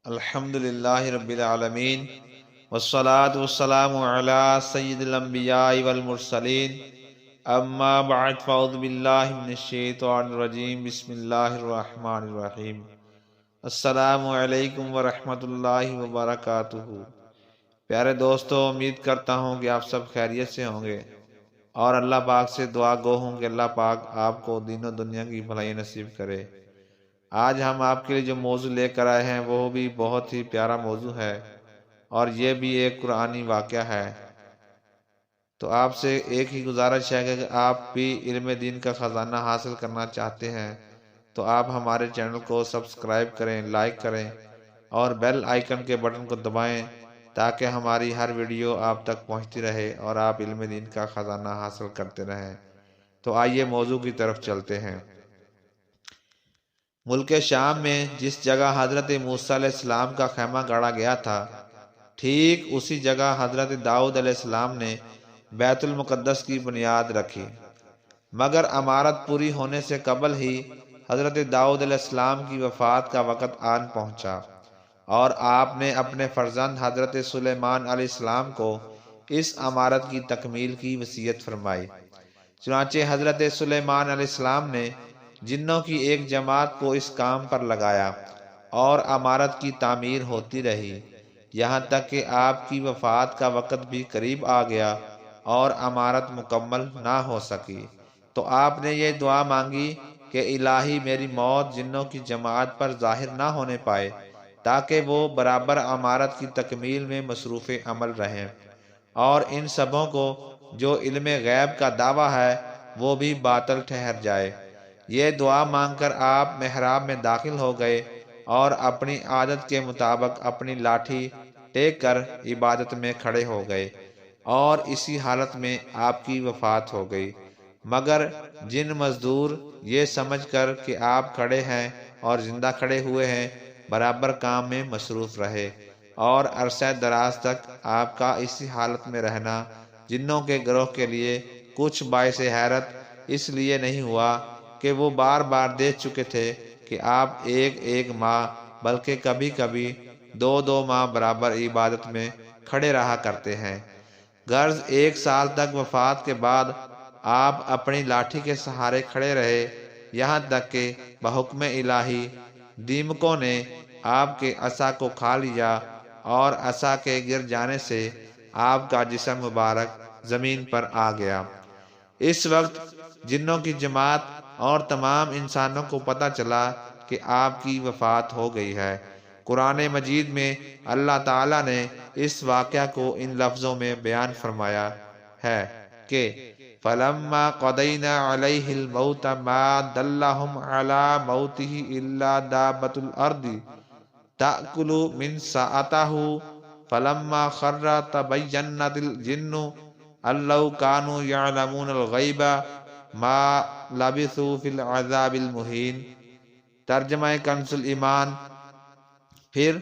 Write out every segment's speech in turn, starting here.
الحمد للہ رب العالمین والصلاة والسلام علی سید الانبیاء والمرسلین اما بعد فاعوذ باللہ من الشیطان الرجیم بسم اللہ الرحمن الرحیم السلام علیکم ورحمۃ اللہ وبرکاتہ۔ پیارے دوستو، امید کرتا ہوں کہ آپ سب خیریت سے ہوں گے اور اللہ پاک سے دعا گو ہوں کہ اللہ پاک آپ کو دین و دنیا کی بھلائی نصیب کرے۔ آج ہم آپ کے لیے جو موضوع لے کر آئے ہیں وہ بھی بہت ہی پیارا موضوع ہے اور یہ بھی ایک قرآنی واقعہ ہے۔ تو آپ سے ایک ہی گزارش ہے کہ آپ بھی علم دین کا خزانہ حاصل کرنا چاہتے ہیں تو آپ ہمارے چینل کو سبسکرائب کریں، لائک کریں اور بیل آئیکن کے بٹن کو دبائیں تاکہ ہماری ہر ویڈیو آپ تک پہنچتی رہے اور آپ علم دین کا خزانہ حاصل کرتے رہیں۔ تو آئیے موضوع کی طرف چلتے ہیں۔ ملک شام میں جس جگہ حضرت موسیٰ علیہ السلام کا خیمہ گاڑا گیا تھا، ٹھیک اسی جگہ حضرت داؤد علیہ السلام نے بیت المقدس کی بنیاد رکھی، مگر عمارت پوری ہونے سے قبل ہی حضرت داؤد علیہ السلام کی وفات کا وقت آن پہنچا اور آپ نے اپنے فرزند حضرت سلیمان علیہ السلام کو اس عمارت کی تکمیل کی وصیت فرمائی۔ چنانچہ حضرت سلیمان علیہ السلام نے جنوں کی ایک جماعت کو اس کام پر لگایا اور عمارت کی تعمیر ہوتی رہی، یہاں تک کہ آپ کی وفات کا وقت بھی قریب آ گیا اور عمارت مکمل نہ ہو سکی۔ تو آپ نے یہ دعا مانگی کہ الہی میری موت جنوں کی جماعت پر ظاہر نہ ہونے پائے تاکہ وہ برابر عمارت کی تکمیل میں مصروف عمل رہیں اور ان سبوں کو جو علم غیب کا دعویٰ ہے وہ بھی باطل ٹھہر جائے۔ یہ دعا مانگ کر آپ محراب میں داخل ہو گئے اور اپنی عادت کے مطابق اپنی لاٹھی ٹیک کر عبادت میں کھڑے ہو گئے اور اسی حالت میں آپ کی وفات ہو گئی۔ مگر جن مزدور یہ سمجھ کر کہ آپ کھڑے ہیں اور زندہ کھڑے ہوئے ہیں برابر کام میں مصروف رہے اور عرصہ دراز تک آپ کا اسی حالت میں رہنا جنوں کے گروہ کے لیے کچھ باعث حیرت اس لیے نہیں ہوا کہ وہ بار بار دیکھ چکے تھے کہ آپ ایک ماہ بلکہ کبھی کبھی دو ماہ برابر عبادت میں کھڑے رہا کرتے ہیں۔ غرض 1 سال تک وفات کے بعد آپ اپنی لاٹھی کے سہارے کھڑے رہے، یہاں تک کہ بحکم الہی دیمکوں نے آپ کے عصا کو کھا لیا اور عصا کے گر جانے سے آپ کا جسم مبارک زمین پر آ گیا۔ اس وقت جنوں کی جماعت اور تمام انسانوں کو پتہ چلا کہ آپ کی وفات ہو گئی ہے۔ قرآن مجید میں اللہ تعالیٰ نے اس واقعہ کو ان لفظوں میں بیان فرمایا ہے کہ فَلَمَّا قَضَيْنَا عَلَيْهِ الْمَوْتَ مَا دَلَّهُمْ عَلَى مَوْتِهِ إِلَّا دَابَّةُ الْأَرْضِ تَأْكُلُ مِنْ سَأَتَهُ فَلَمَّا خَرَّ تَبَيَّنَتِ الْجِنُّ أَن لَّوْ كَانُوا يَعْلَمُونَ الْغَيْبَ مَا لَبِثُوا فِي الْعَذَابِ الْمُهِينِ۔ ترجمہ کنز ایمان۔ پھر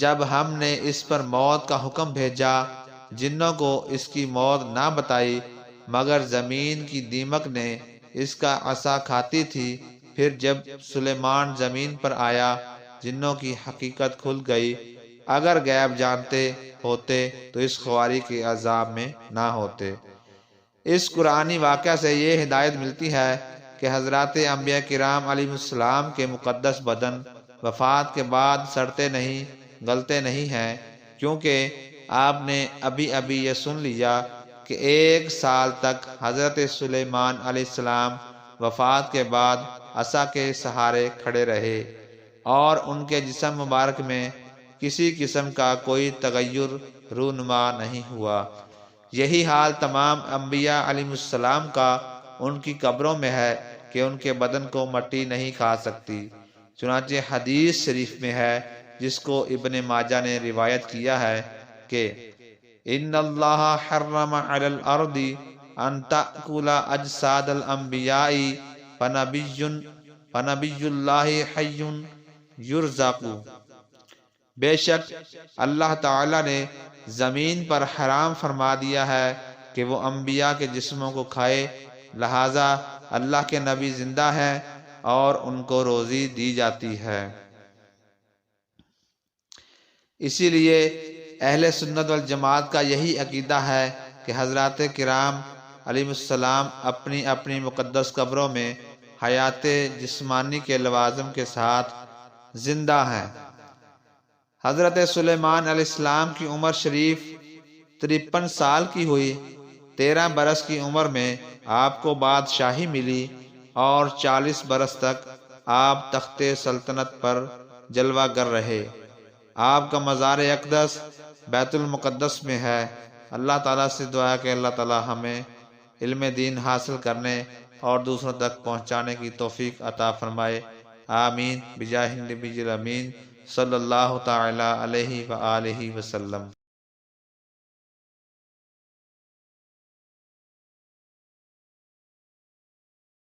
جب ہم نے اس پر موت کا حکم بھیجا، جنوں کو اس کی موت نہ بتائی مگر زمین کی دیمک نے اس کا عصا کھاتی تھی۔ پھر جب سلیمان زمین پر آیا جنوں کی حقیقت کھل گئی، اگر غیب جانتے ہوتے تو اس خواری کے عذاب میں نہ ہوتے۔ اس قرآنی واقعہ سے یہ ہدایت ملتی ہے کہ حضرات انبیاء کرام علیہ السلام کے مقدس بدن وفات کے بعد سڑتے نہیں، گلتے نہیں ہیں، کیونکہ آپ نے ابھی یہ سن لیا کہ 1 سال تک حضرت سلیمان علیہ السلام وفات کے بعد عصا کے سہارے کھڑے رہے اور ان کے جسم مبارک میں کسی قسم کا کوئی تغیر رونما نہیں ہوا۔ یہی حال تمام انبیاء علیہ السلام کا ان کی قبروں میں ہے کہ ان کے بدن کو مٹی نہیں کھا سکتی۔ چنانچہ حدیث شریف میں ہے، جس کو ابن ماجہ نے روایت کیا ہے کہ ان اللہ حرم علی الارض ان تأکل اجساد الانبیاء فنبی اللہ حی یرزق۔ بے شک اللہ تعالی نے زمین پر حرام فرما دیا ہے کہ وہ انبیاء کے جسموں کو کھائے، لہذا اللہ کے نبی زندہ ہیں اور ان کو روزی دی جاتی ہے۔ اسی لیے اہل سنت والجماعت کا یہی عقیدہ ہے کہ حضرات کرام علیہ السلام اپنی اپنی مقدس قبروں میں حیات جسمانی کے لوازم کے ساتھ زندہ ہیں۔ حضرت سلیمان علیہ السلام کی عمر شریف 53 سال کی ہوئی۔ 13 برس کی عمر میں آپ کو بادشاہی ملی اور 40 برس تک آپ تخت سلطنت پر جلوہ گر رہے۔ آپ کا مزار اقدس بیت المقدس میں ہے۔ اللہ تعالیٰ سے دعا ہے کہ اللہ تعالیٰ ہمیں علم دین حاصل کرنے اور دوسروں تک پہنچانے کی توفیق عطا فرمائے۔ آمین بجاہ النبی الامین صلی اللہ تعالی علیہ وآلہ وسلم۔